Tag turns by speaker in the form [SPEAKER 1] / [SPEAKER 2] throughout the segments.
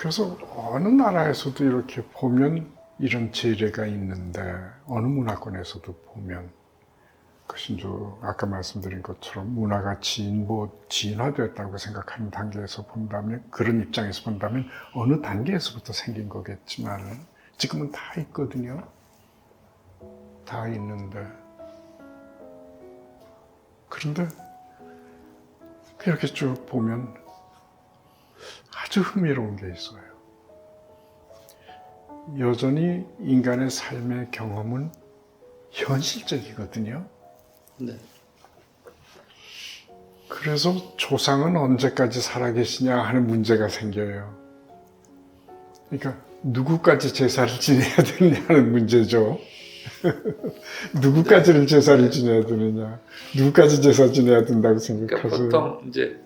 [SPEAKER 1] 그래서 어느 나라에서도 이렇게 보면 이런 재래가 있는데 어느 문화권에서도 보면 그것이 이제 아까 말씀드린 것처럼 문화가 진화됐다고 생각하는 단계에서 본다면 그런 입장에서 본다면 어느 단계에서부터 생긴 거겠지만 지금은 다 있거든요. 다 있는데 그런데 이렇게 쭉 보면 아주 흥미로운 게 있어요. 여전히 인간의 삶의 경험은 현실적이거든요.
[SPEAKER 2] 네.
[SPEAKER 1] 그래서 조상은 언제까지 살아계시냐 하는 문제가 생겨요. 그러니까 누구까지 제사를 지내야 되느냐는 문제죠. 누구까지를 제사를 지내야 되느냐, 누구까지 제사 지내야 된다고 생각하세요?
[SPEAKER 2] 그러니까 보통 이제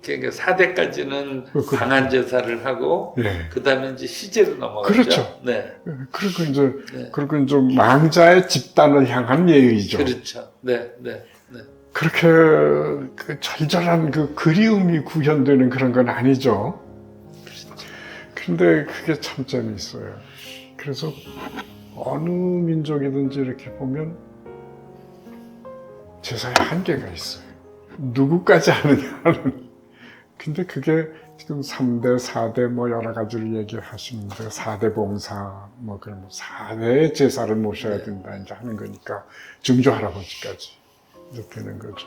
[SPEAKER 2] 그 4대까지는
[SPEAKER 1] 그렇죠.
[SPEAKER 2] 강한 제사를 하고
[SPEAKER 1] 예.
[SPEAKER 2] 그다음에 이제 시제로 넘어가죠.
[SPEAKER 1] 그렇죠.
[SPEAKER 2] 네.
[SPEAKER 1] 그리고 이제 망자의 집단을 향한 예의죠.
[SPEAKER 2] 그렇죠. 네, 네, 네.
[SPEAKER 1] 그렇게 그 절절한 그 그리움이 구현되는 그런 건 아니죠. 근데 그게 참 재미있어요. 그래서 어느 민족이든지 이렇게 보면 제사에 한계가 있어요. 누구까지 하느냐는. 근데 그게 지금 3대, 4대 뭐 여러 가지를 얘기하시는데 4대 봉사 뭐 그런 4대의 제사를 모셔야 된다 이제 하는 거니까 증조 할아버지까지 이제 되는 거죠.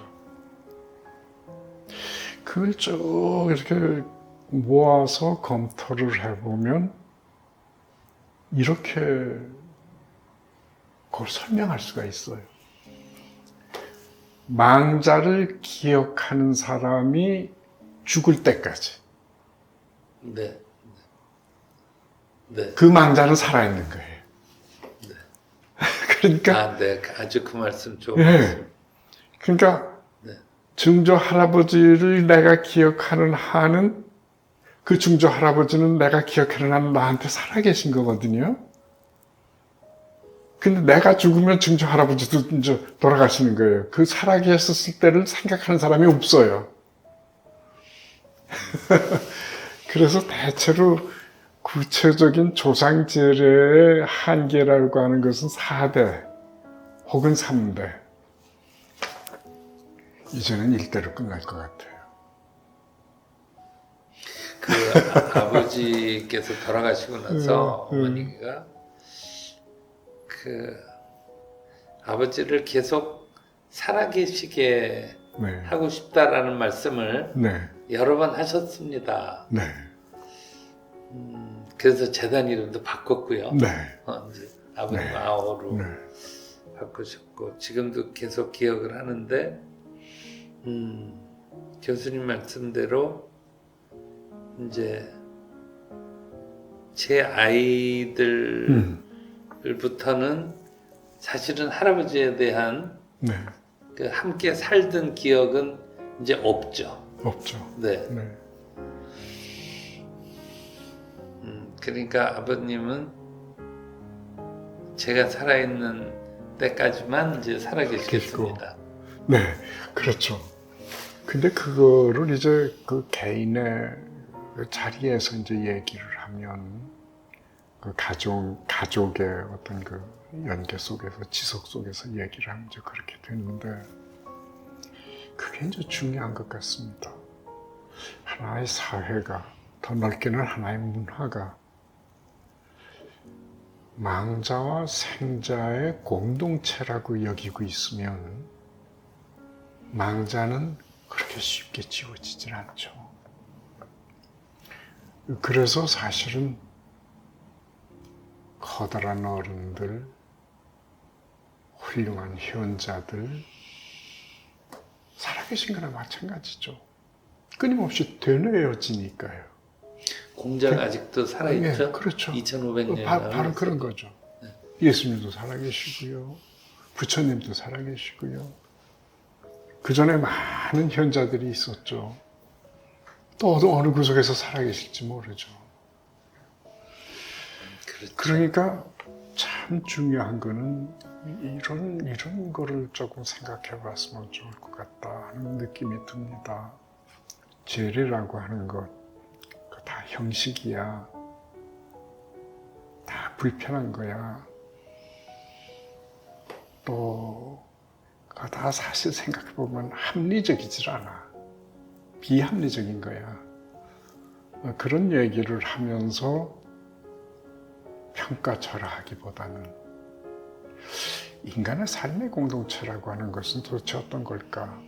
[SPEAKER 1] 그걸 쭉 이렇게 모아서 검토를 해보면 이렇게 그걸 설명할 수가 있어요. 망자를 기억하는 사람이 죽을 때까지
[SPEAKER 2] 네. 네.
[SPEAKER 1] 그 망자는 살아있는 거예요.
[SPEAKER 2] 네.
[SPEAKER 1] 그러니까
[SPEAKER 2] 아, 네. 아주 그 말씀 좋은
[SPEAKER 1] 예.
[SPEAKER 2] 말씀.
[SPEAKER 1] 그러니까
[SPEAKER 2] 네.
[SPEAKER 1] 증조 할아버지를 내가 기억하는 한은 그 증조 할아버지는 내가 기억하는 한은 나한테 살아계신 거거든요. 근데 내가 죽으면 증조 할아버지도 이제 돌아가시는 거예요. 그 살아계셨을 때를 생각하는 사람이 없어요. 그래서 대체로 구체적인 조상제례의 한계라고 하는 것은 4대 혹은 3대. 이제는 1대로 끝날 것 같아요.
[SPEAKER 2] 그 아버지께서 돌아가시고 나서 어머니가 그 아버지를 계속 살아계시게
[SPEAKER 1] 네.
[SPEAKER 2] 하고 싶다라는 말씀을
[SPEAKER 1] 네.
[SPEAKER 2] 여러 번 하셨습니다.
[SPEAKER 1] 네.
[SPEAKER 2] 그래서 재단 이름도 바꿨고요.
[SPEAKER 1] 네.
[SPEAKER 2] 이제 아버님
[SPEAKER 1] 네.
[SPEAKER 2] 아오로
[SPEAKER 1] 네.
[SPEAKER 2] 바꾸셨고 지금도 계속 기억을 하는데 교수님 말씀대로 이제 제 아이들부터는 사실은 할아버지에 대한
[SPEAKER 1] 네.
[SPEAKER 2] 그 함께 살던 기억은 이제 없죠.
[SPEAKER 1] 없죠.
[SPEAKER 2] 네.
[SPEAKER 1] 네.
[SPEAKER 2] 그러니까 아버님은 제가 살아있는 때까지만 이제 살아계시겠습니다.
[SPEAKER 1] 네. 그렇죠. 근데 그거를 이제 그 개인의 그 자리에서 이제 얘기를 하면 그 가족의 어떤 그 연계 속에서 지속 속에서 얘기를 하면 이제 그렇게 되는데 그게 이제 중요한 것 같습니다. 하나의 사회가 더 넓게는 하나의 문화가 망자와 생자의 공동체라고 여기고 있으면 망자는 그렇게 쉽게 지워지질 않죠. 그래서 사실은 커다란 어른들, 훌륭한 현자들, 살아계신 거나 마찬가지죠. 끊임없이 되뇌어지니까요.
[SPEAKER 2] 공자가 아직도 살아있죠?
[SPEAKER 1] 네, 그렇죠.
[SPEAKER 2] 2500년.
[SPEAKER 1] 바로 그런 거죠.
[SPEAKER 2] 네.
[SPEAKER 1] 예수님도 살아계시고요. 부처님도 살아계시고요. 그 전에 많은 현자들이 있었죠. 또 어느 구석에서 살아계실지 모르죠.
[SPEAKER 2] 그렇죠.
[SPEAKER 1] 그러니까 참 중요한 거는 이런 거를 조금 생각해 봤으면 좋을 것 같다 하는 느낌이 듭니다. 제례라고 하는 것, 다 형식이야. 다 불편한 거야. 또 그거 다 사실 생각해보면 합리적이질 않아. 비합리적인 거야. 그런 얘기를 하면서 평가절하하기보다는 인간의 삶의 공동체라고 하는 것은 도대체 어떤 걸까?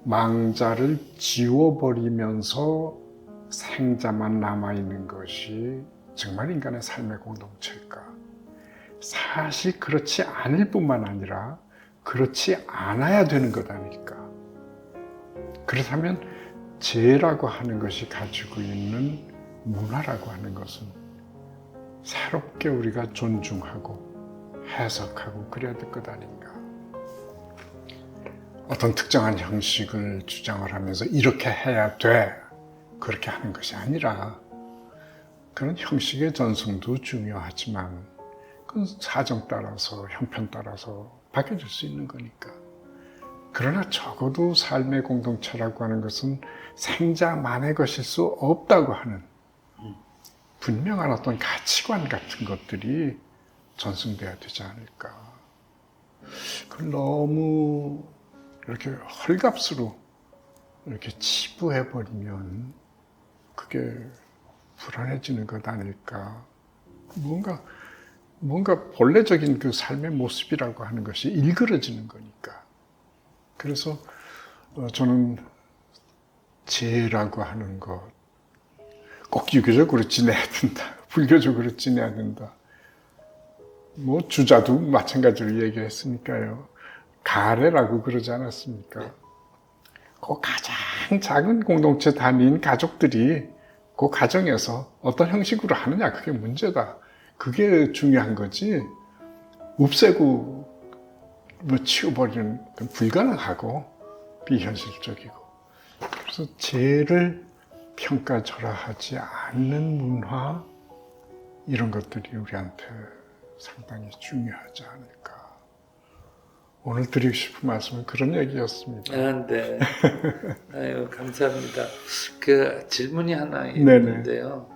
[SPEAKER 1] 망자를 지워버리면서 생자만 남아있는 것이 정말 인간의 삶의 공동체일까? 사실 그렇지 않을 뿐만 아니라 그렇지 않아야 되는 것 아닐까? 그렇다면 죄라고 하는 것이 가지고 있는 문화라고 하는 것은 새롭게 우리가 존중하고 해석하고 그래야 될 것 아닌가? 어떤 특정한 형식을 주장을 하면서 이렇게 해야 돼 그렇게 하는 것이 아니라 그런 형식의 전승도 중요하지만 그건 사정 따라서 형편 따라서 바뀌어질 수 있는 거니까. 그러나 적어도 삶의 공동체라고 하는 것은 생자만의 것일 수 없다고 하는 분명한 어떤 가치관 같은 것들이 전승돼야 되지 않을까. 그걸 너무 이렇게 헐값으로 이렇게 치부해버리면 그게 불안해지는 것 아닐까. 뭔가 본래적인 그 삶의 모습이라고 하는 것이 일그러지는 거니까. 그래서 저는 죄라고 하는 것, 꼭 유교적으로 지내야 된다, 불교적으로 지내야 된다. 뭐 주자도 마찬가지로 얘기했으니까요. 가래라고 그러지 않았습니까? 그 가장 작은 공동체 단위인 가족들이 그 가정에서 어떤 형식으로 하느냐, 그게 문제다. 그게 중요한 거지. 없애고 뭐 치워버리는 건 불가능하고 비현실적이고. 그래서 죄를 평가절하하지 않는 문화, 이런 것들이 우리한테 상당히 중요하지 않을까. 오늘 드리고 싶은 말씀은 그런 얘기였습니다.
[SPEAKER 2] 네. 아유, 감사합니다. 그 질문이 하나 있는데요.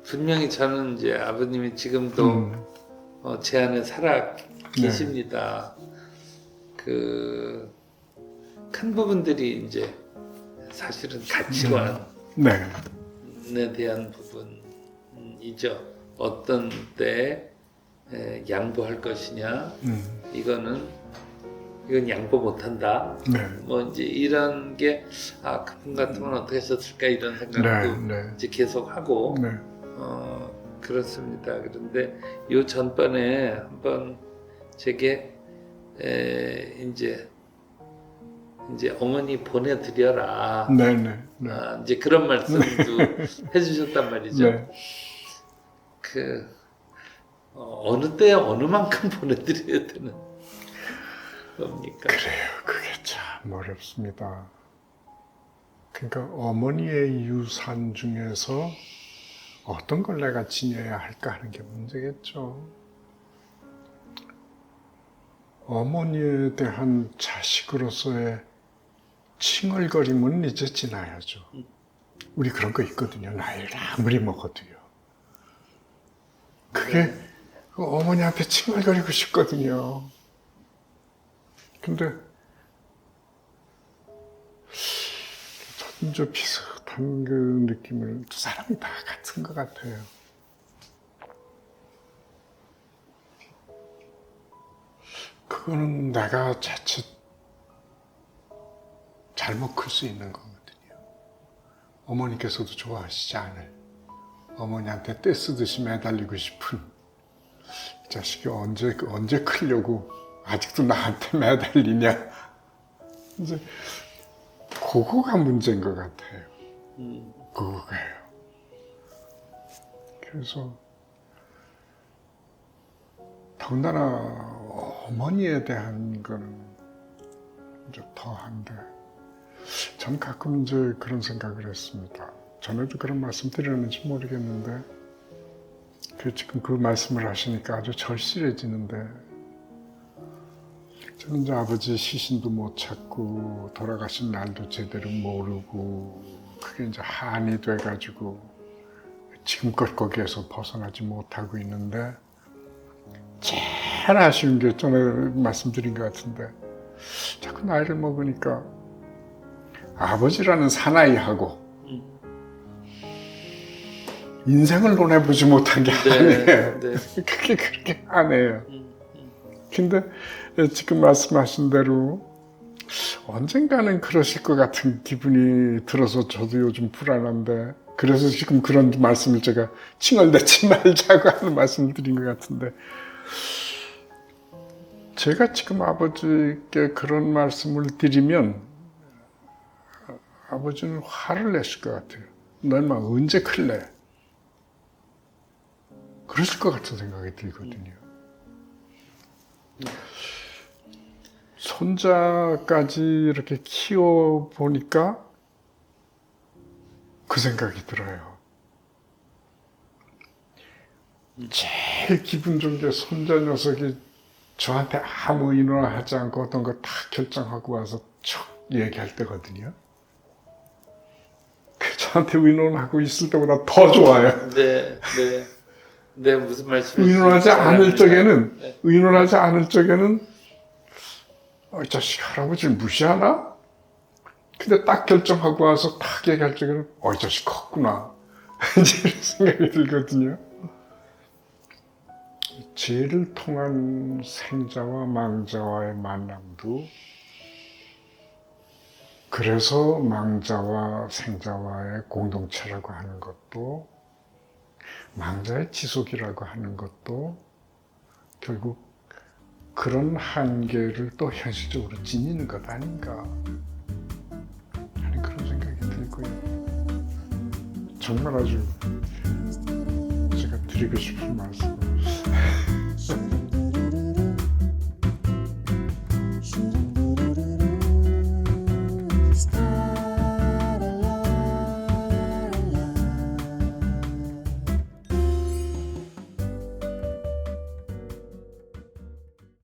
[SPEAKER 2] 분명히 저는 이제 아버님이 지금도 제 안에 살아 계십니다. 그 큰 부분들이 이제 사실은 가치관에 대한 부분이죠. 어떤 때 양보할 것이냐, 이건 양보 못한다. 뭐 이제 이런 게 그분 같으면 어떻게 했었을까 이런 생각도 이제 계속 하고 그렇습니다. 그런데 요 전번에 한번 제게 이제 어머니 보내드려라. 이제 그런 말씀도 해주셨단 말이죠. 어느 때 어느 만큼 보내드려야 되는 겁니까?
[SPEAKER 1] 그래요. 그게 참 어렵습니다. 그러니까 어머니의 유산 중에서 어떤 걸 내가 지녀야 할까 하는 게 문제겠죠. 어머니에 대한 자식으로서의 칭얼거림은 이제 지나야죠. 우리 그런 거 있거든요. 나이를 아무리 먹어도요. 그게 어머니한테 칭얼거리고 싶거든요. 근데 저도 좀 비슷한 그 느낌을 두 사람이 다 같은 것 같아요. 그거는 내가 자칫 잘못 클 수 있는 거거든요. 어머니께서도 좋아하시지 않을, 어머니한테 떼쓰듯이 매달리고 싶은 이 자식이 언제 크려고 아직도 나한테 매달리냐. 이제 그거가 문제인 것 같아요. 그거가요. 그래서 더군다나 어머니에 대한 거는 이제 더한데, 전 가끔 이제 그런 생각을 했습니다. 전에도 그런 말씀 드렸는지 모르겠는데, 지금 그 말씀을 하시니까 아주 절실해지는데, 저는 이제 아버지 시신도 못 찾고 돌아가신 날도 제대로 모르고 그게 이제 한이 돼가지고 지금껏 거기에서 벗어나지 못하고 있는데 제일 아쉬운 게 전에 말씀드린 것 같은데 자꾸 나이를 먹으니까 아버지라는 사나이하고 인생을 논해보지 못한 게 한해요.
[SPEAKER 2] 네.
[SPEAKER 1] 그게 그렇게 한해요. 근데 지금 말씀하신 대로 언젠가는 그러실 것 같은 기분이 들어서 저도 요즘 불안한데 그래서 지금 그런 말씀을 제가 칭얼대지 말자고 하는 말씀을 드린 것 같은데 제가 지금 아버지께 그런 말씀을 드리면 아버지는 화를 내실 것 같아요. 너 인마 언제 클래? 그러실 것 같은 생각이 들거든요. 손자까지 이렇게 키워보니까 그 생각이 들어요. 제일 기분 좋은 게 손자 녀석이 저한테 아무 의논을 하지 않고 어떤 거 다 결정하고 와서 척 얘기할 때거든요. 그 저한테 의논하고 있을 때보다 더 좋아요.
[SPEAKER 2] 네, 무슨 말씀이신지
[SPEAKER 1] 의논하지 않을 적에는,
[SPEAKER 2] 네.
[SPEAKER 1] 의논하지 않을 적에는, 이 자식 할아버지를 무시하나? 근데 딱 결정하고 와서 딱 얘기할 적에는, 이 자식 컸구나. 이제 이런 생각이 들거든요. 죄를 통한 생자와 망자와의 만남도, 그래서 망자와 생자와의 공동체라고 하는 것도, 망자의 지속이라고 하는 것도 결국 그런 한계를 또 현실적으로 지니는 것 아닌가 하는 그런 생각이 들고요. 정말 아주 제가 드리고 싶은 말씀